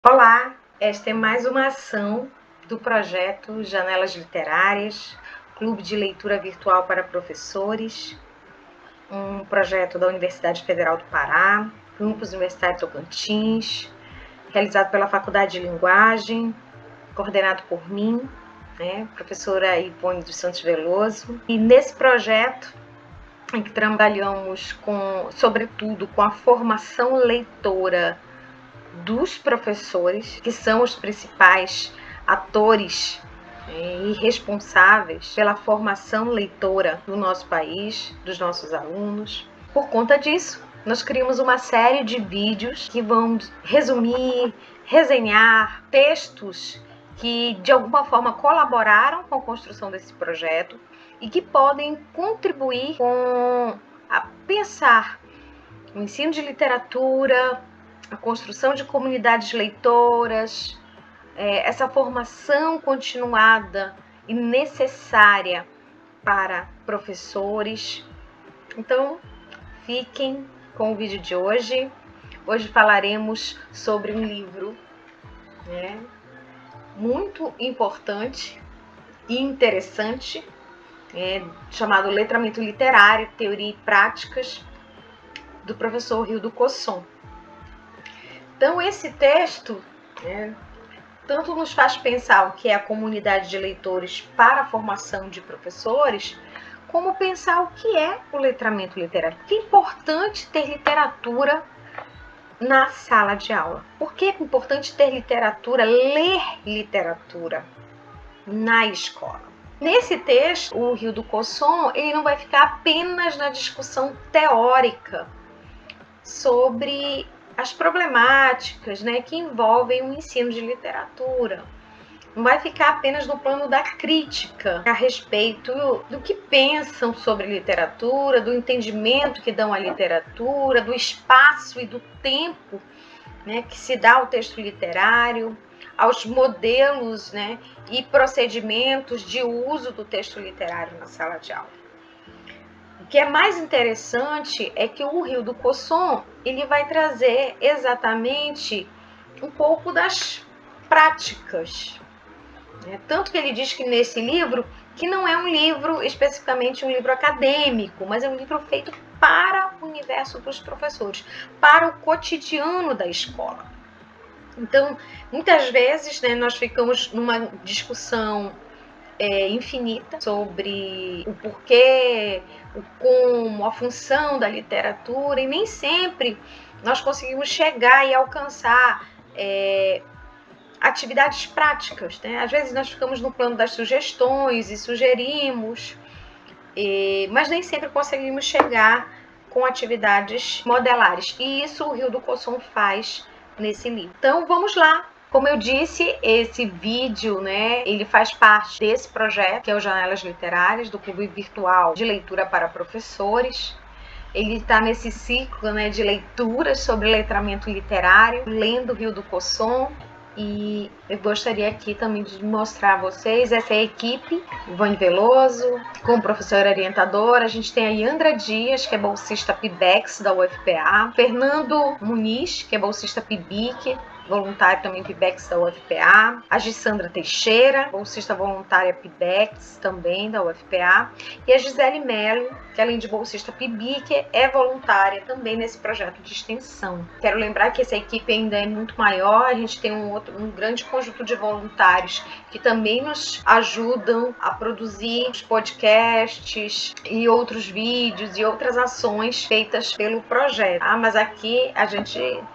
Olá, esta é mais uma ação do projeto Janelas Literárias, Clube de Leitura Virtual para Professores, um projeto da Universidade Federal do Pará, Campus Universitário Tocantins, realizado pela Faculdade de Linguagem, coordenado por mim, professora Ivone dos Santos Veloso. E nesse projeto, em que trabalhamos sobretudo com a formação leitora dos professores, que são os principais atores e responsáveis pela formação leitora do nosso país, dos nossos alunos. Por conta disso, nós criamos uma série de vídeos que vão resumir, resenhar textos que de alguma forma colaboraram com a construção desse projeto e que podem contribuir a pensar o ensino de literatura, a construção de comunidades leitoras, essa formação continuada e necessária para professores. Então, fiquem com o vídeo de hoje. Hoje falaremos sobre um livro muito importante e interessante, chamado Letramento Literário, Teoria e Práticas, do professor Rildo Cosson. Então, esse texto tanto nos faz pensar o que é a comunidade de leitores para a formação de professores, como pensar o que é o letramento literário. Porque é importante ter literatura na sala de aula. Por que é importante ter literatura, ler literatura na escola? Nesse texto, o Rildo Cosson, ele não vai ficar apenas na discussão teórica sobre as problemáticas que envolvem o ensino de literatura. Não vai ficar apenas no plano da crítica a respeito do que pensam sobre literatura, do entendimento que dão à literatura, do espaço e do tempo que se dá ao texto literário, aos modelos e procedimentos de uso do texto literário na sala de aula. O que é mais interessante é que o Rildo Cosson ele vai trazer exatamente um pouco das práticas. Tanto que ele diz que nesse livro, que não é um livro especificamente um livro acadêmico, mas é um livro feito para o universo dos professores, para o cotidiano da escola. Então, muitas vezes nós ficamos numa discussão infinita sobre o porquê, o como, a função da literatura, e nem sempre nós conseguimos chegar e alcançar atividades práticas. Às vezes nós ficamos no plano das sugestões e sugerimos, mas nem sempre conseguimos chegar com atividades modelares. E isso o Rildo Cosson faz nesse livro. Então vamos lá. Como eu disse, esse vídeo, ele faz parte desse projeto, que é o Janelas Literárias, do Clube Virtual de Leitura para Professores. Ele está nesse ciclo de leituras sobre letramento literário, lendo Rildo Cosson. E eu gostaria aqui também de mostrar a vocês essa equipe, Ivone Veloso, como professora orientadora. A gente tem a Yandra Dias, que é bolsista PIBEX da UFPA, Fernando Muniz, que é bolsista PIBIC, voluntário também PIBEX da UFPA, a Gisandra Teixeira, bolsista voluntária PIBEX também da UFPA, e a Gisele Mello, que além de bolsista PIBIC, é voluntária também nesse projeto de extensão. Quero lembrar que essa equipe ainda é muito maior, a gente tem um grande conjunto de voluntários que também nos ajudam a produzir os podcasts e outros vídeos e outras ações feitas pelo projeto. Mas aqui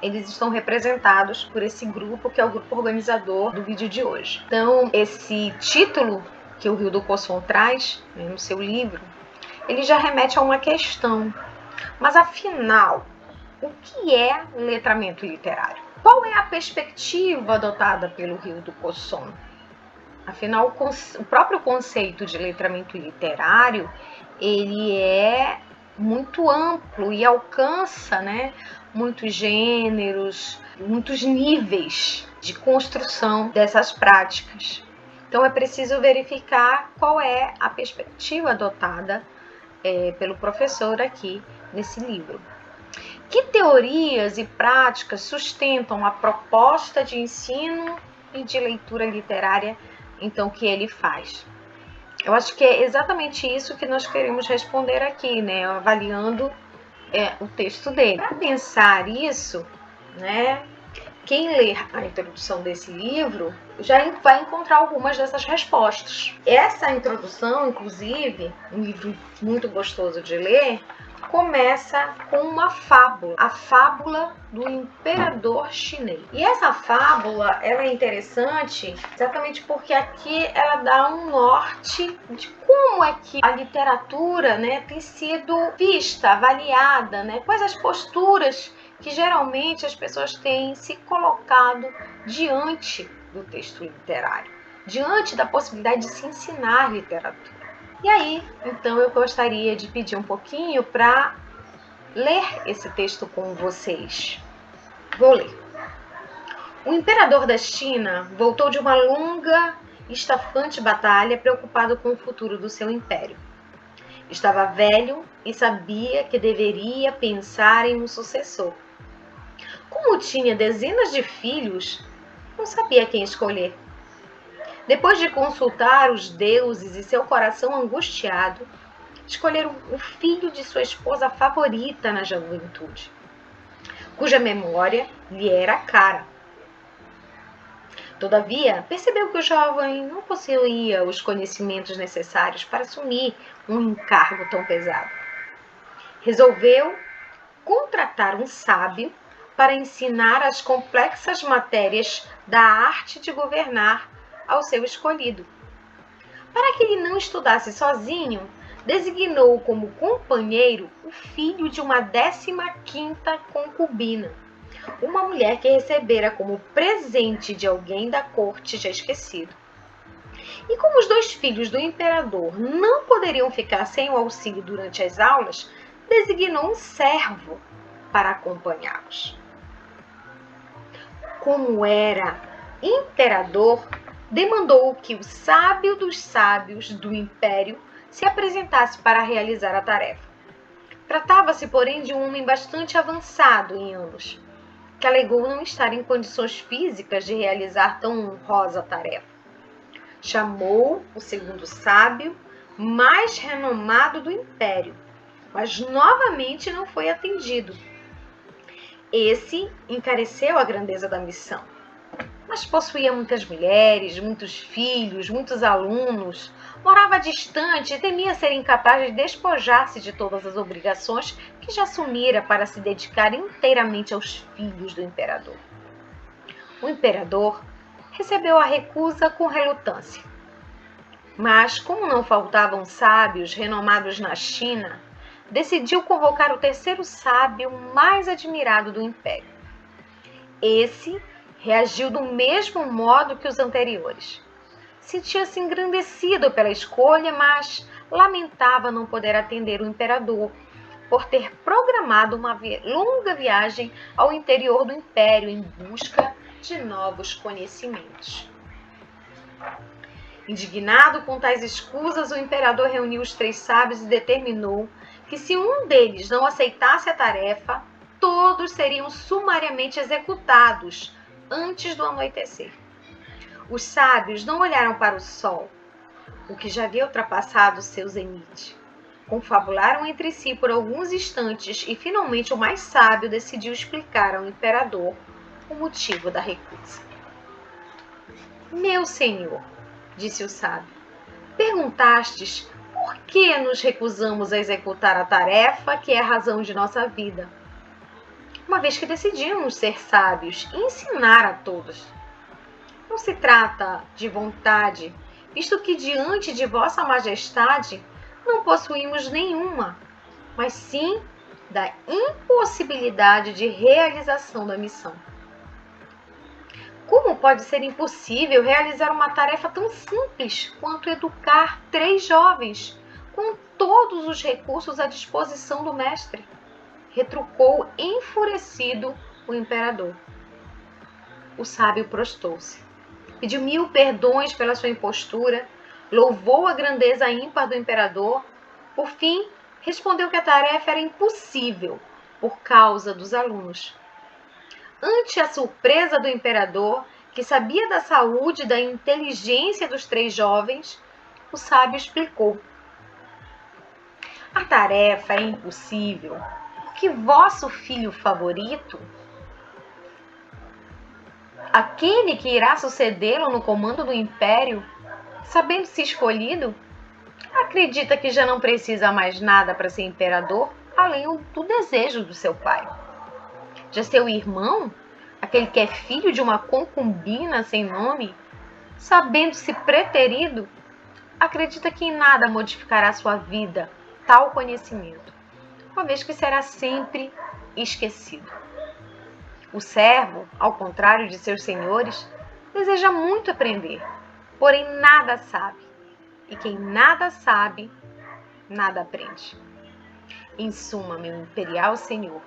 eles estão representados por esse grupo, que é o grupo organizador do vídeo de hoje. Então, esse título que o Rildo Cosson traz no seu livro, ele já remete a uma questão. Mas, afinal, o que é letramento literário? Qual é a perspectiva adotada pelo Rildo Cosson? Afinal, o próprio conceito de letramento literário, ele é muito amplo e alcança muitos gêneros, muitos níveis de construção dessas práticas. Então, é preciso verificar qual é a perspectiva adotada pelo professor aqui nesse livro. Que teorias e práticas sustentam a proposta de ensino e de leitura literária, então, que ele faz? Eu acho que é exatamente isso que nós queremos responder aqui, né? Avaliando o texto dele. Para pensar isso, né? Quem ler a introdução desse livro já vai encontrar algumas dessas respostas. Essa introdução, inclusive, um livro muito gostoso de ler, começa com uma fábula, a fábula do imperador chinês. E essa fábula, ela é interessante exatamente porque aqui ela dá um norte de como é que a literatura, né, tem sido vista, avaliada, né, quais as posturas que geralmente as pessoas têm se colocado diante do texto literário, diante da possibilidade de se ensinar literatura. E aí, então, eu gostaria de pedir um pouquinho para ler esse texto com vocês. Vou ler. O imperador da China voltou de uma longa e estafante batalha preocupado com o futuro do seu império. Estava velho e sabia que deveria pensar em um sucessor. Como tinha dezenas de filhos, não sabia quem escolher. Depois de consultar os deuses e seu coração angustiado, escolheram o filho de sua esposa favorita na juventude, cuja memória lhe era cara. Todavia, percebeu que o jovem não possuía os conhecimentos necessários para assumir um encargo tão pesado. Resolveu contratar um sábio para ensinar as complexas matérias da arte de governar ao seu escolhido. Para que ele não estudasse sozinho, designou como companheiro o filho de uma 15ª concubina, uma mulher que recebera como presente de alguém da corte já esquecido. E como os 2 filhos do imperador não poderiam ficar sem o auxílio durante as aulas, designou um servo para acompanhá-los. Como era imperador, demandou que o sábio dos sábios do império se apresentasse para realizar a tarefa. Tratava-se, porém, de um homem bastante avançado em anos, que alegou não estar em condições físicas de realizar tão honrosa tarefa. Chamou o segundo sábio, mais renomado do império, mas novamente não foi atendido. Esse encareceu a grandeza da missão, mas possuía muitas mulheres, muitos filhos, muitos alunos, morava distante e temia ser incapaz de despojar-se de todas as obrigações que já assumira para se dedicar inteiramente aos filhos do imperador. O imperador recebeu a recusa com relutância, mas como não faltavam sábios renomados na China, decidiu convocar o terceiro sábio mais admirado do império. Esse reagiu do mesmo modo que os anteriores. Sentia-se engrandecido pela escolha, mas lamentava não poder atender o imperador por ter programado uma longa viagem ao interior do império em busca de novos conhecimentos. Indignado com tais escusas, o imperador reuniu os 3 sábios e determinou que se um deles não aceitasse a tarefa, todos seriam sumariamente executados antes do anoitecer. Os sábios não olharam para o sol, o que já havia ultrapassado seu zenite. Confabularam entre si por alguns instantes e finalmente o mais sábio decidiu explicar ao imperador o motivo da recusa. Meu senhor, disse o sábio, perguntastes por que nos recusamos a executar a tarefa que é a razão de nossa vida, uma vez que decidimos ser sábios e ensinar a todos. Não se trata de vontade, visto que diante de vossa majestade não possuímos nenhuma, mas sim da impossibilidade de realização da missão. Como pode ser impossível realizar uma tarefa tão simples quanto educar 3 jovens, com todos os recursos à disposição do mestre? Retrucou enfurecido o imperador. O sábio prostou-se, pediu 1000 perdões pela sua impostura, louvou a grandeza ímpar do imperador, por fim, respondeu que a tarefa era impossível, por causa dos alunos. Ante a surpresa do imperador, que sabia da saúde e da inteligência dos 3 jovens, o sábio explicou: a tarefa é impossível, porque vosso filho favorito, aquele que irá sucedê-lo no comando do império, sabendo-se escolhido, acredita que já não precisa mais nada para ser imperador, além do desejo do seu pai. Já seu irmão, aquele que é filho de uma concubina sem nome, sabendo-se preterido, acredita que em nada modificará sua vida tal conhecimento, uma vez que será sempre esquecido. O servo, ao contrário de seus senhores, deseja muito aprender, porém nada sabe. E quem nada sabe, nada aprende. Em suma, meu imperial senhor,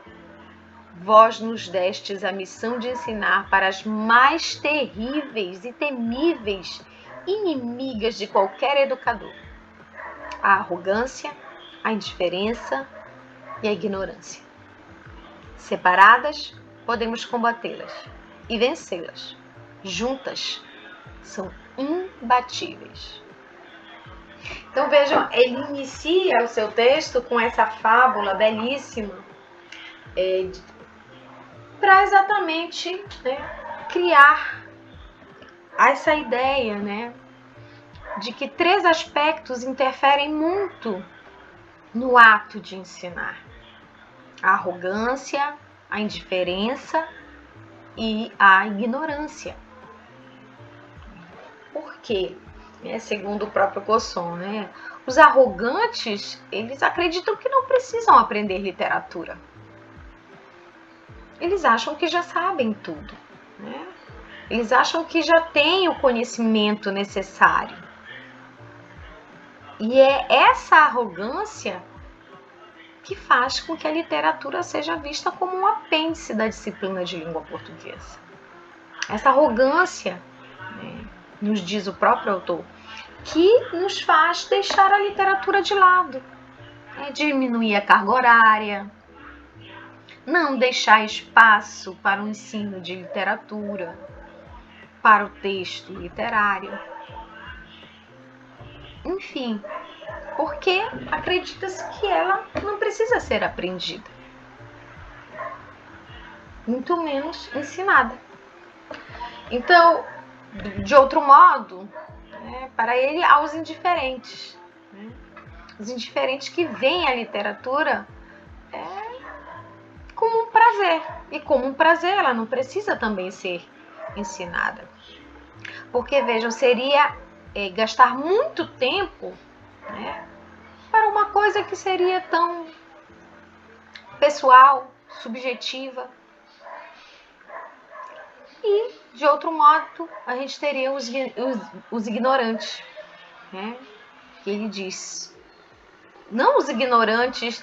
vós nos destes a missão de ensinar para as mais terríveis e temíveis inimigas de qualquer educador: a arrogância, a indiferença e a ignorância. Separadas, podemos combatê-las e vencê-las. Juntas, são imbatíveis. Então vejam, ele inicia o seu texto com essa fábula belíssima para exatamente criar essa ideia de que 3 aspectos interferem muito no ato de ensinar: a arrogância, a indiferença e a ignorância. Por quê? Segundo o próprio Cosson, os arrogantes, eles acreditam que não precisam aprender literatura. Eles acham que já sabem tudo, Eles acham que já têm o conhecimento necessário. E é essa arrogância que faz com que a literatura seja vista como um apêndice da disciplina de língua portuguesa. Essa arrogância, nos diz o próprio autor, que nos faz deixar a literatura de lado, diminuir a carga horária, não deixar espaço para o ensino de literatura, para o texto literário. Enfim, porque acredita-se que ela não precisa ser aprendida, muito menos ensinada. Então, de outro modo, para ele, há os indiferentes. Os indiferentes que veem a literatura como um prazer. E como um prazer, ela não precisa também ser ensinada. Porque, vejam, seria gastar muito tempo para uma coisa que seria tão pessoal, subjetiva. E, de outro modo, a gente teria os ignorantes, que ele diz. Não os ignorantes,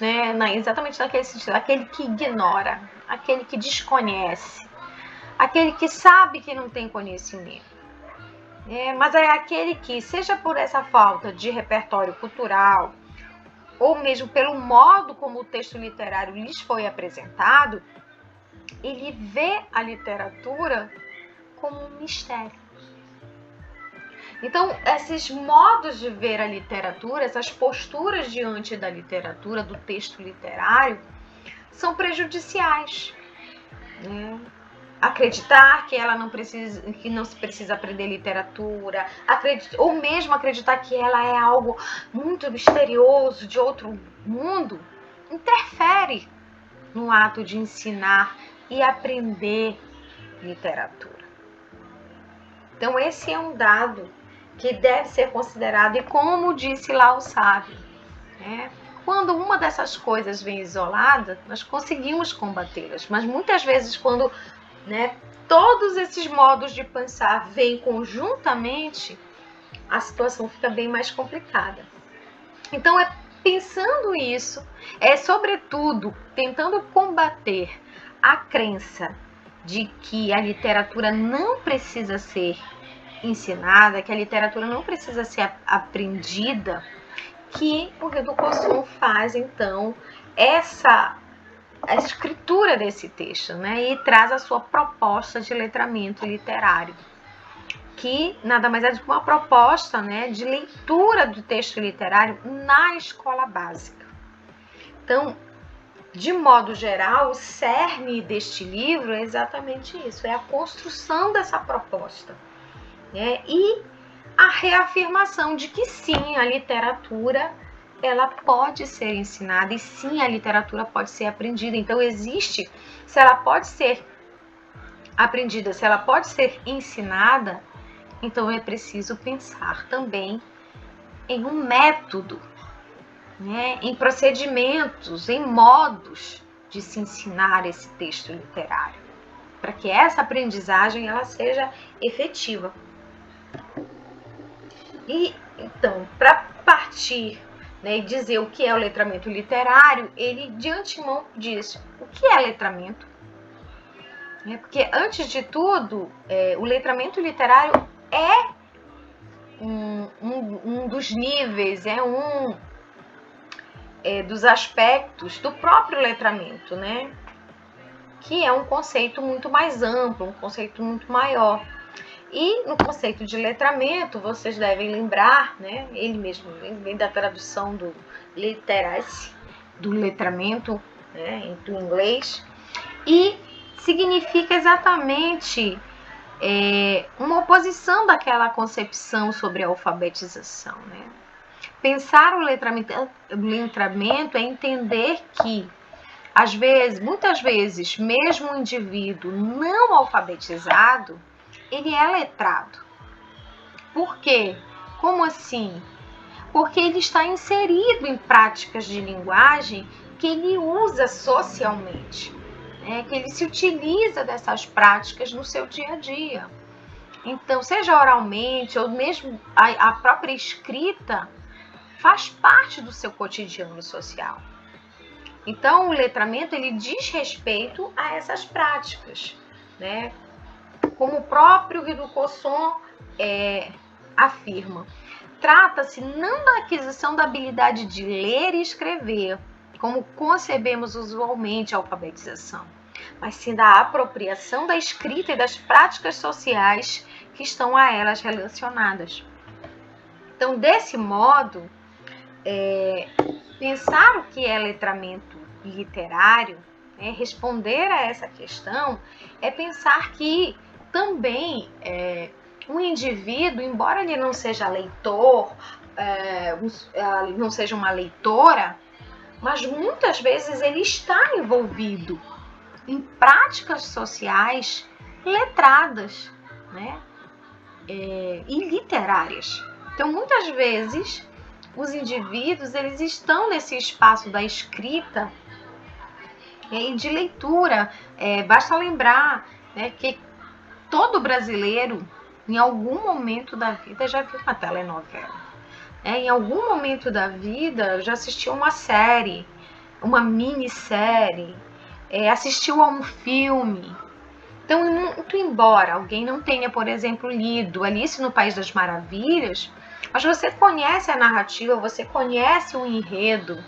exatamente naquele sentido, aquele que ignora, aquele que desconhece, aquele que sabe que não tem conhecimento. Mas é aquele que, seja por essa falta de repertório cultural, ou mesmo pelo modo como o texto literário lhes foi apresentado, ele vê a literatura como um mistério. Então, esses modos de ver a literatura, essas posturas diante da literatura, do texto literário, são prejudiciais. Acreditar que ela que não se precisa aprender literatura, ou mesmo acreditar que ela é algo muito misterioso, de outro mundo, interfere no ato de ensinar e aprender literatura. Então, esse é um dado que deve ser considerado, e como disse lá o sábio, quando uma dessas coisas vem isolada, nós conseguimos combatê-las, mas muitas vezes quando todos esses modos de pensar vêm conjuntamente, a situação fica bem mais complicada. Então, pensando isso, sobretudo tentando combater a crença de que a literatura não precisa ser ensinada, que a literatura não precisa ser aprendida, que o Rio do Cosson faz, então, essa a escritura desse texto, né? E traz a sua proposta de letramento literário, que nada mais é do que uma proposta, né, de leitura do texto literário na escola básica. Então, de modo geral, o cerne deste livro é exatamente isso, é a construção dessa proposta, né? E a reafirmação de que sim, a literatura ela pode ser ensinada e sim, a literatura pode ser aprendida. Então existe, se ela pode ser aprendida, se ela pode ser ensinada, então é preciso pensar também em um método, né, em procedimentos, em modos de se ensinar esse texto literário, para que essa aprendizagem ela seja efetiva. E então, para partir, né, e dizer o que é o letramento literário, ele de antemão diz o que é letramento. Porque, antes de tudo, o letramento literário é um dos níveis, dos aspectos do próprio letramento, né? Que é um conceito muito mais amplo, um conceito muito maior. E no conceito de letramento, vocês devem lembrar, né? Ele mesmo vem da tradução do literacy, do letramento, né, do inglês, e significa exatamente uma oposição daquela concepção sobre a alfabetização, né? Pensar o letramento é entender que, às vezes, muitas vezes, mesmo um indivíduo não alfabetizado, ele é letrado. Por quê? Como assim? Porque ele está inserido em práticas de linguagem que ele usa socialmente, né? Que ele se utiliza dessas práticas no seu dia a dia. Então, seja oralmente ou mesmo a própria escrita, faz parte do seu cotidiano social. Então, o letramento ele diz respeito a essas práticas, né? Como o próprio Guy de Causson afirma. Trata-se não da aquisição da habilidade de ler e escrever, como concebemos usualmente a alfabetização, mas sim da apropriação da escrita e das práticas sociais que estão a elas relacionadas. Então, desse modo, pensar o que é letramento literário, responder a essa questão, é pensar que também um indivíduo, embora ele não seja leitor, não seja uma leitora, mas muitas vezes ele está envolvido em práticas sociais letradas, né? E literárias. Então, muitas vezes, os indivíduos eles estão nesse espaço da escrita e de leitura. Basta lembrar, né, que todo brasileiro, em algum momento da vida, já viu uma telenovela. Em algum momento da vida, já assistiu uma série, uma minissérie, assistiu a um filme. Então, muito embora alguém não tenha, por exemplo, lido Alice no País das Maravilhas, mas você conhece a narrativa, você conhece o enredo,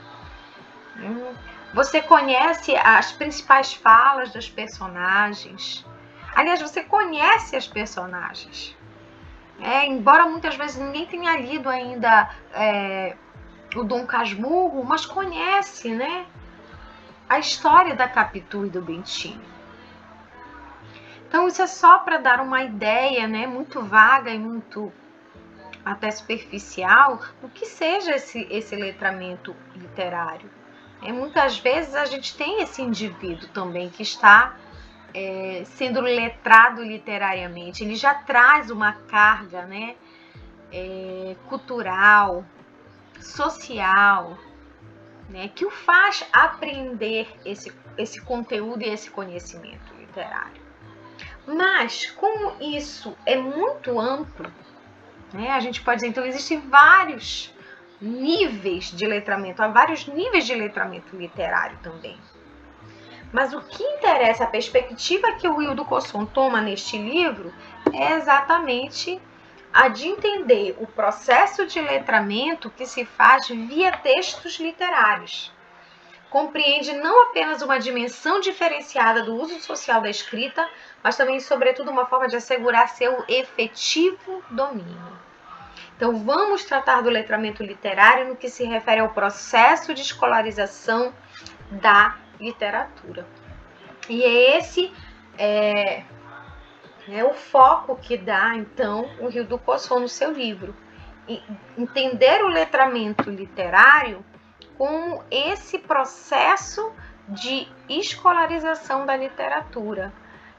você conhece as principais falas das personagens. Aliás, você conhece as personagens. Embora muitas vezes ninguém tenha lido ainda o Dom Casmurro, mas conhece, né, a história da Capitu e do Bentinho. Então, isso é só para dar uma ideia, né, muito vaga e muito até superficial do que seja esse letramento literário. Muitas vezes a gente tem esse indivíduo também que está sendo letrado literariamente. Ele já traz uma carga, né, cultural, social, né, que o faz aprender esse conteúdo e esse conhecimento literário. Mas, como isso é muito amplo, né, a gente pode dizer, então, existem vários níveis de letramento, há vários níveis de letramento literário também. Mas o que interessa, a perspectiva que o Guy de Causson toma neste livro, é exatamente a de entender o processo de letramento que se faz via textos literários. compreende não apenas uma dimensão diferenciada do uso social da escrita, mas também, sobretudo, uma forma de assegurar seu efetivo domínio. Então, vamos tratar do letramento literário no que se refere ao processo de escolarização da literatura. E esse é o foco que dá, então, o Rio do Poçon no seu livro. Entender o letramento literário como esse processo de escolarização da literatura,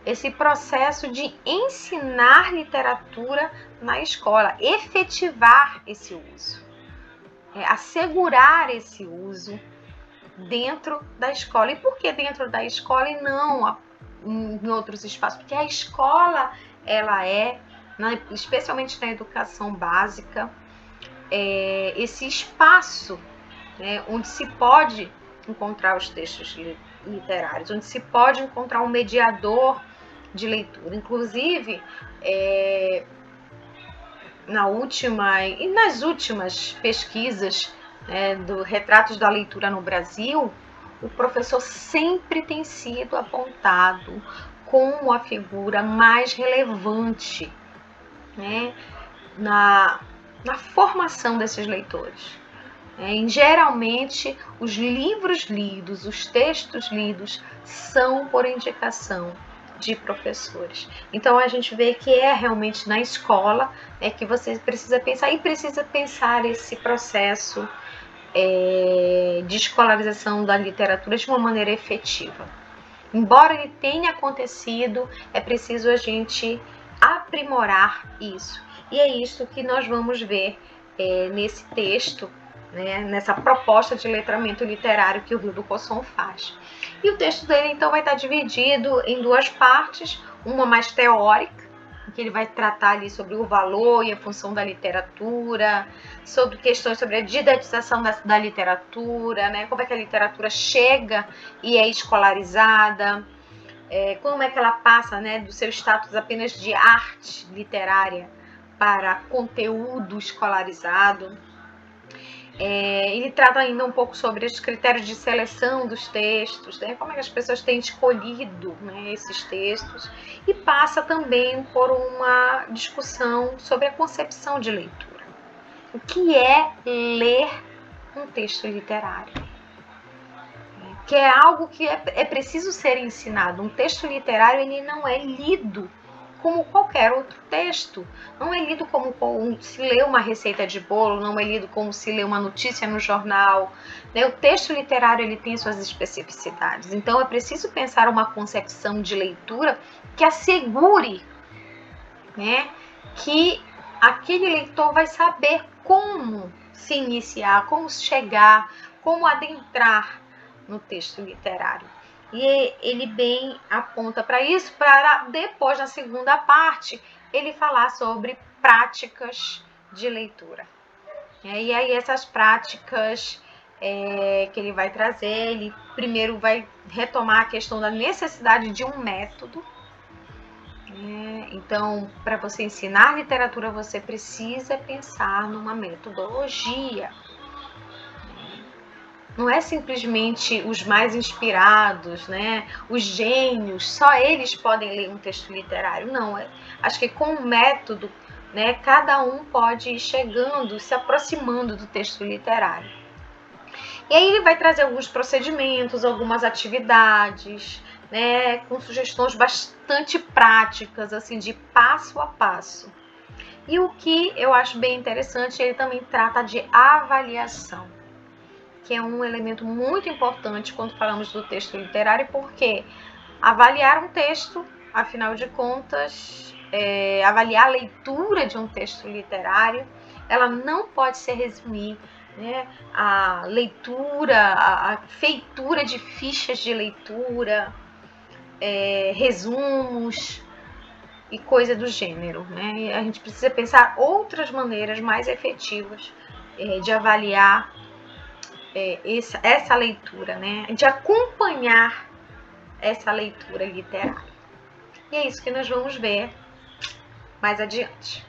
esse processo de ensinar literatura na escola, efetivar esse uso, assegurar esse uso dentro da escola. E por que dentro da escola e não em outros espaços? Porque a escola, ela é, especialmente na educação básica, esse espaço, onde se pode encontrar os textos literários, onde se pode encontrar um mediador de leitura. Inclusive, nas últimas pesquisas do Retratos da Leitura no Brasil, o professor sempre tem sido apontado como a figura mais relevante, na formação desses leitores. Geralmente, os livros lidos, os textos lidos, são por indicação de professores. Então, a gente vê que é realmente na escola que você precisa pensar, e precisa pensar esse processo de escolarização da literatura de uma maneira efetiva. Embora ele tenha acontecido, é preciso a gente aprimorar isso. E é isso que nós vamos ver nesse texto, nessa proposta de letramento literário que o Rio do Poçon faz. E o texto dele, então, vai estar dividido em duas partes, uma mais teórica, em que ele vai tratar ali sobre o valor e a função da literatura, sobre questões sobre a didatização da literatura, como é que a literatura chega e é escolarizada, como é que ela passa do seu status apenas de arte literária para conteúdo escolarizado. Ele trata ainda um pouco sobre os critérios de seleção dos textos, como é que as pessoas têm escolhido esses textos, e passa também por uma discussão sobre a concepção de leitura. O que é ler um texto literário? Que é algo que é preciso ser ensinado. Um texto literário, ele não é lido como qualquer outro texto. Não é lido como se lê uma receita de bolo, não é lido como se lê uma notícia no jornal. O texto literário, ele tem suas especificidades. Então, é preciso pensar uma concepção de leitura que assegure que aquele leitor vai saber como se iniciar, como chegar, como adentrar no texto literário. E ele bem aponta para isso, para depois, na segunda parte, ele falar sobre práticas de leitura. E aí essas práticas que ele vai trazer, ele primeiro vai retomar a questão da necessidade de um método. Então, para você ensinar literatura, você precisa pensar numa metodologia. Não é simplesmente os mais inspirados, os gênios, só eles podem ler um texto literário. Não, acho que com o método, cada um pode ir chegando, se aproximando do texto literário. E aí ele vai trazer alguns procedimentos, algumas atividades, com sugestões bastante práticas, assim, de passo a passo. E o que eu acho bem interessante, ele também trata de avaliação, que é um elemento muito importante quando falamos do texto literário, porque avaliar um texto, afinal de contas, avaliar a leitura de um texto literário, ela não pode se resumir a leitura, a feitura de fichas de leitura, resumos e coisa do gênero. A gente precisa pensar outras maneiras mais efetivas de avaliar essa leitura, de acompanhar essa leitura literária. E é isso que nós vamos ver mais adiante.